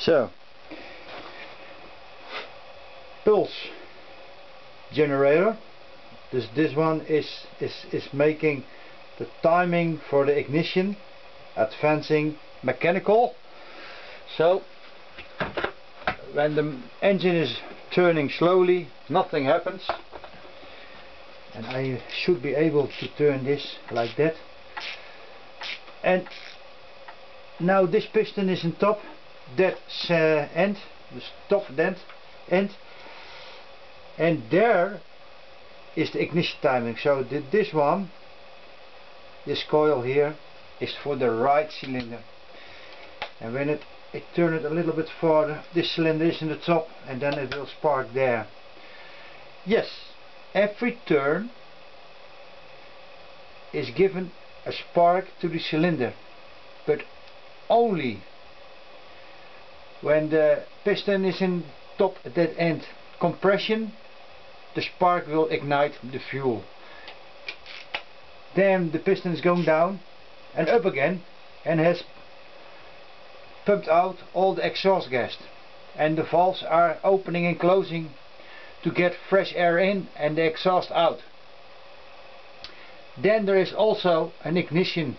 So, pulse generator. This one is making the timing for the ignition, advancing mechanical. So when the engine is turning slowly, nothing happens, and I should be able to turn this like that. And now this piston is on top that end, the top that end, and there is the ignition timing. So this one, this coil here, is for the right cylinder, and when it turn it a little bit farther, this cylinder is in the top, and then it will spark there. Yes, every turn is given a spark to the cylinder, but only when the piston is in top at that end. Compression, the spark will ignite the fuel. Then the piston is going down and up again and has pumped out all the exhaust gas, and the valves are opening and closing to get fresh air in and the exhaust out. Then there is also an ignition,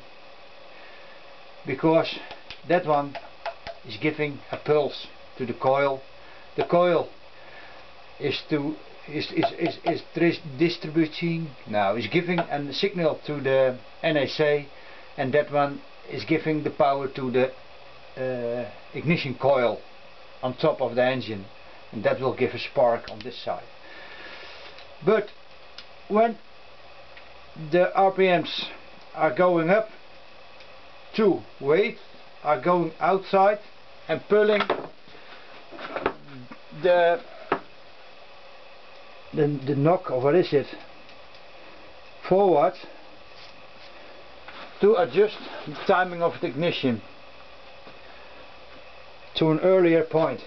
because that one is giving a pulse to the coil. The coil is distributing, now is giving a signal to the NAC, and that one is giving the power to the ignition coil on top of the engine, and that will give a spark on this side. But when the RPMs are going up, two weight are going outside and pulling the knock, or what is it, forward to adjust the timing of the ignition to an earlier point.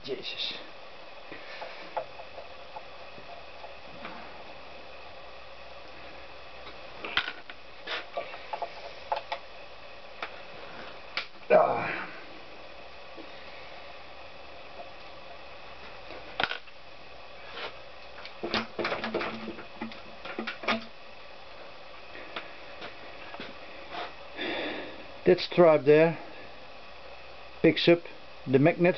Jesus. That stripe there picks up the magnet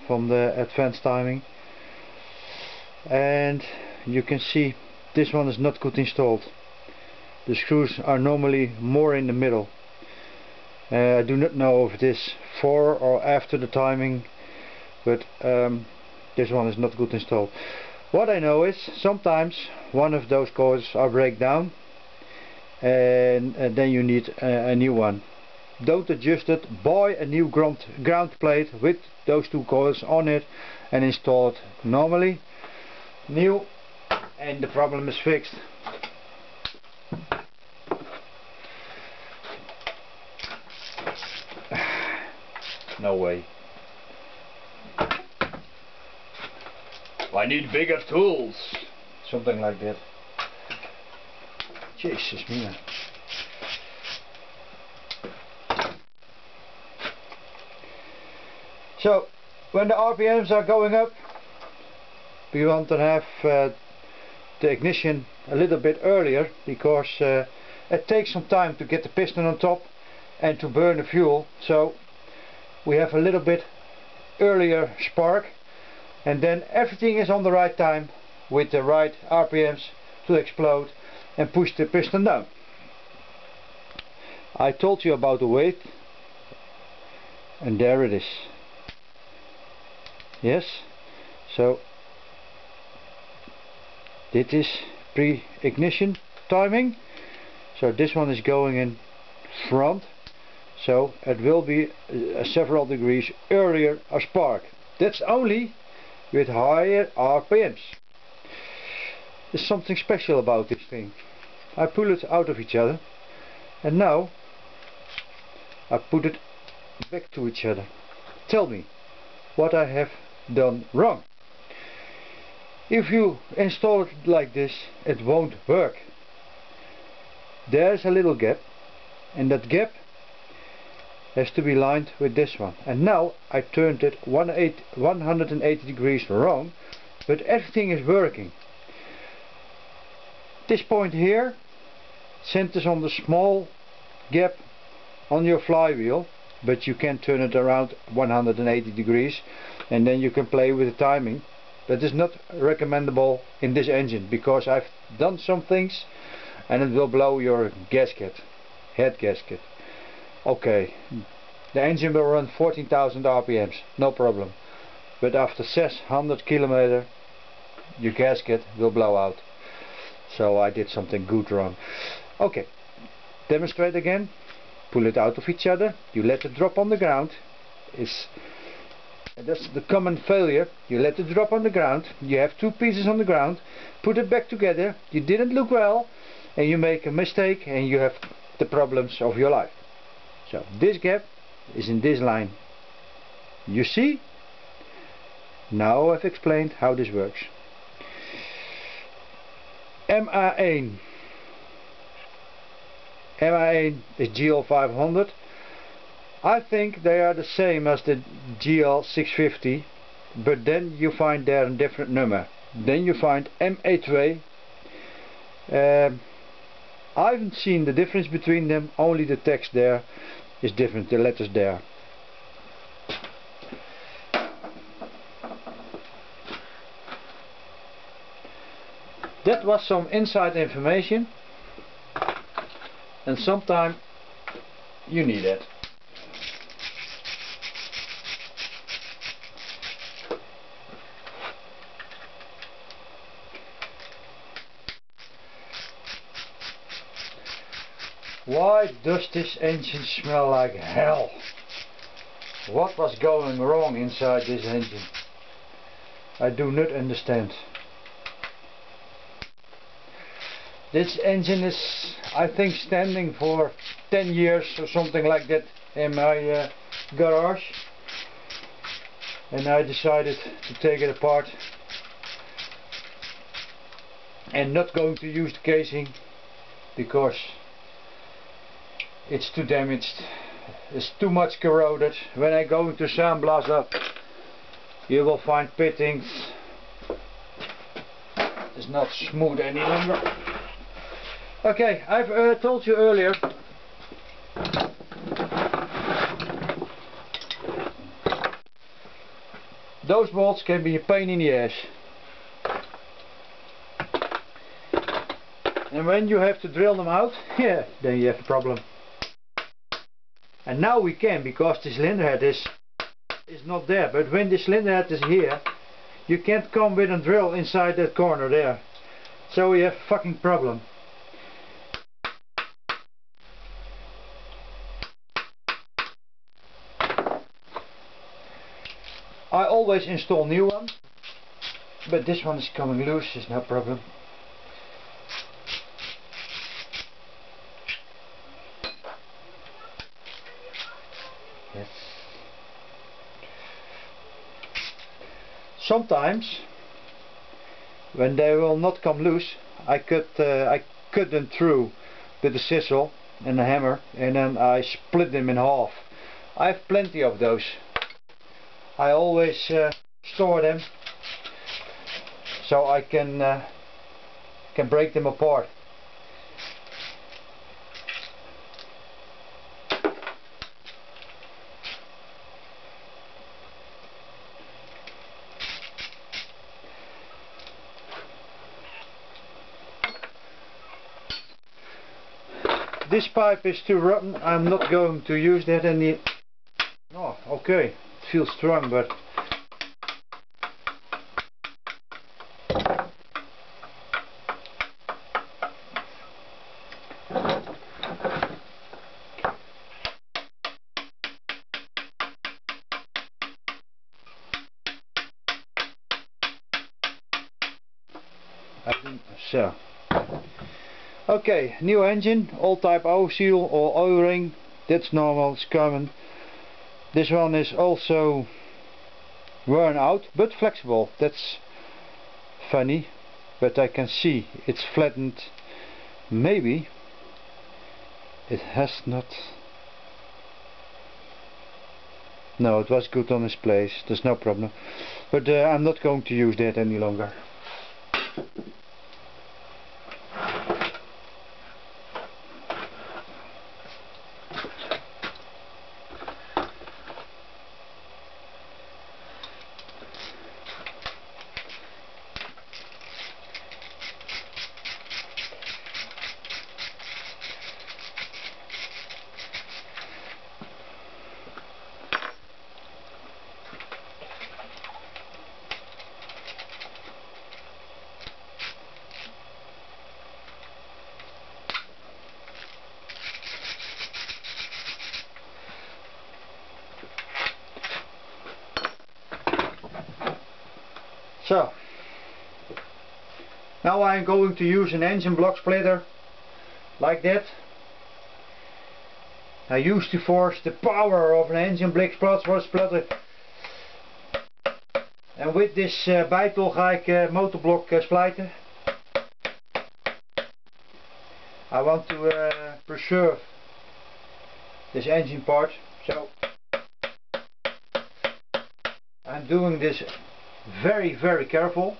from the advanced timing, and you can see this one is not good installed. The screws are normally more in the middle. I do not know if it is before or after the timing, but this one is not good installed. What I know is sometimes one of those coils are break down, and then you need a new one. Don't adjust it, buy a new ground plate with those two coils on it and install it normally new, and the problem is fixed. No way. I need bigger tools, something like that. Jesus man. So when the RPMs are going up, we want to have the ignition a little bit earlier, because it takes some time to get the piston on top and to burn the fuel. So we have a little bit earlier spark, and then everything is on the right time with the right RPMs to explode and push the piston down. I told you about the weight, and there it is. Yes, so this is pre-ignition timing, so this one is going in front, so it will be several degrees earlier a spark. That's only with higher RPMs. There's something special about this thing. I pull it out of each other, and now I put it back to each other. Tell me what I have done wrong. If you install it like this, it won't work. There's a little gap, and that gap has to be lined with this one. And now I turned it 180 degrees wrong, but everything is working. This point here centers on the small gap on your flywheel, but you can turn it around 180 degrees and then you can play with the timing. That is not recommendable in this engine, because I've done some things and it will blow your gasket, head gasket. Okay, the engine will run 14,000 RPMs, no problem, but after 600 kilometers your gasket will blow out. So I did something good wrong. Okay, demonstrate again. Pull it out of each other, you let it drop on the ground. That's the common failure. You let it drop on the ground, you have two pieces on the ground, put it back together, you didn't look well, and you make a mistake and you have the problems of your life. So this gap is in this line. You see? Now I've explained how this works. MA1 is gl500. I think they are the same as the gl650, but then you find there a different number. Then you find MA2. I haven't seen the difference between them, only the text there is different, the letters there. That was some inside information, and sometimes you need it. Why does this engine smell like hell? What was going wrong inside this engine? I do not understand. This engine is, I think, standing for 10 years or something like that in my garage, and I decided to take it apart and not going to use the casing because it's too damaged, it's too much corroded. When I go into sandblaster, you will find pittings. It's not smooth any longer. Okay, I've told you earlier those bolts can be a pain in the ass, and when you have to drill them out, yeah, then you have a problem. And now we can, because the cylinder head is not there, but when the cylinder head is here, you can't come with a drill inside that corner there, so we have a fucking problem. I always install new ones, but this one is coming loose, is no problem. Yes. Sometimes, when they will not come loose, I cut them through with a chisel and a hammer, and then I split them in half. I have plenty of those. I always store them so I can break them apart. This pipe is too rotten, I'm not going to use that any... Oh, okay, it feels strong, but... I think so. Okay, new engine, all type O seal or O ring, that's normal, it's common. This one is also worn out but flexible, that's funny, but I can see it's flattened. Maybe it has not No, it was good on its place, there's no problem. But I'm not going to use that any longer. So, now I'm going to use an engine block splitter like that. I use to force the power of an engine block splitter. En with this bijtel ga ik motorblok splijten. I want to preserve this engine part, so I'm doing this very careful.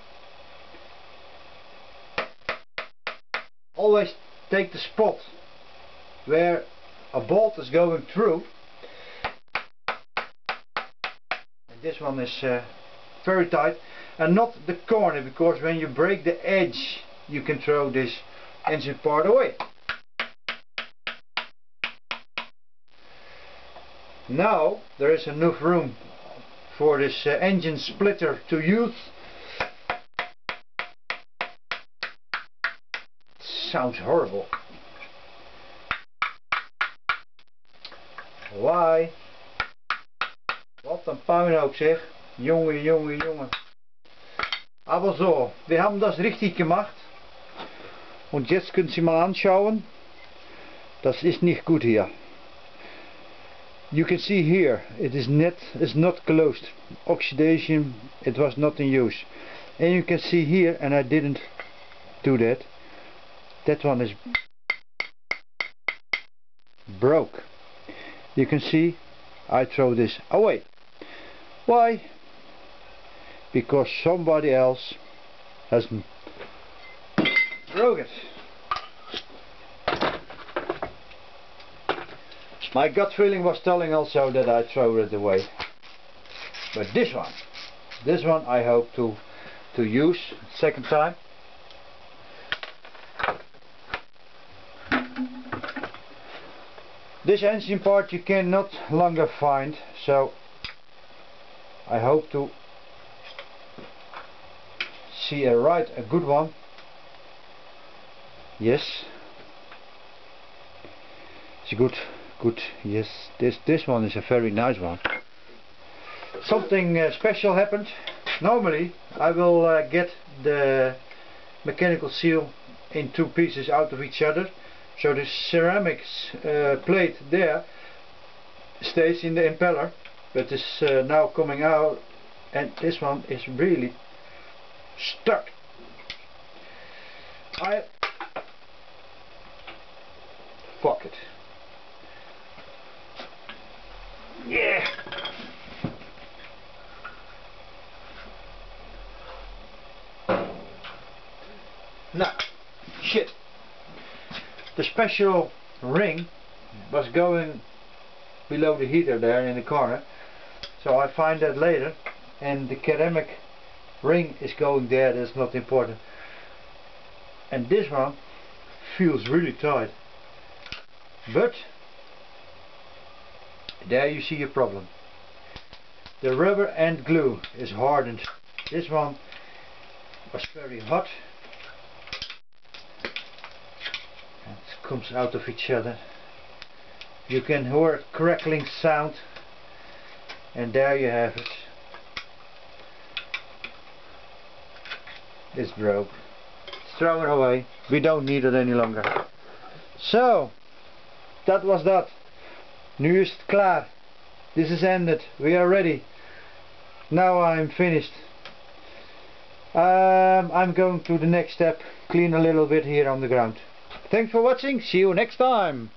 Always take the spot where a bolt is going through, and this one is very tight, and not the corner, because when you break the edge you can throw this engine part away. Now there is enough room for this engine splitter to use. Sounds horrible. Why? Wat een puinhoop zeg. Junge. Aber so, wir haben das richtig gemacht. Und jetzt können Sie mal anschauen. Das ist nicht gut hier. You can see here, it is not closed. Oxidation, it was not in use. And you can see here, and I didn't do that. That one is broke. You can see, I throw this away. Why? Because somebody else has broke it. My gut feeling was telling also that I throw it away. But this one I hope to use second time. This engine part you can not longer find, so I hope to see a good one. Yes, it's good. Yes, this one is a very nice one. Something special happened. Normally I will get the mechanical seal in two pieces out of each other, so the ceramics plate there stays in the impeller, but it's now coming out, and this one is really stuck. Fuck it. Yeah. Now, shit. The special ring was going below the heater there in the corner, so I find that later, and the ceramic ring is going there. That's not important. And this one feels really tight, but there you see a problem. The rubber and glue is hardened. This one was very hot. It comes out of each other. You can hear a crackling sound, and there you have it. It's broke. Throw it away. We don't need it any longer. So, that was that. Nu is het klaar. This is ended. We are ready. Now I'm finished. I'm going to the next step. Clean a little bit here on the ground. Thanks for watching. See you next time.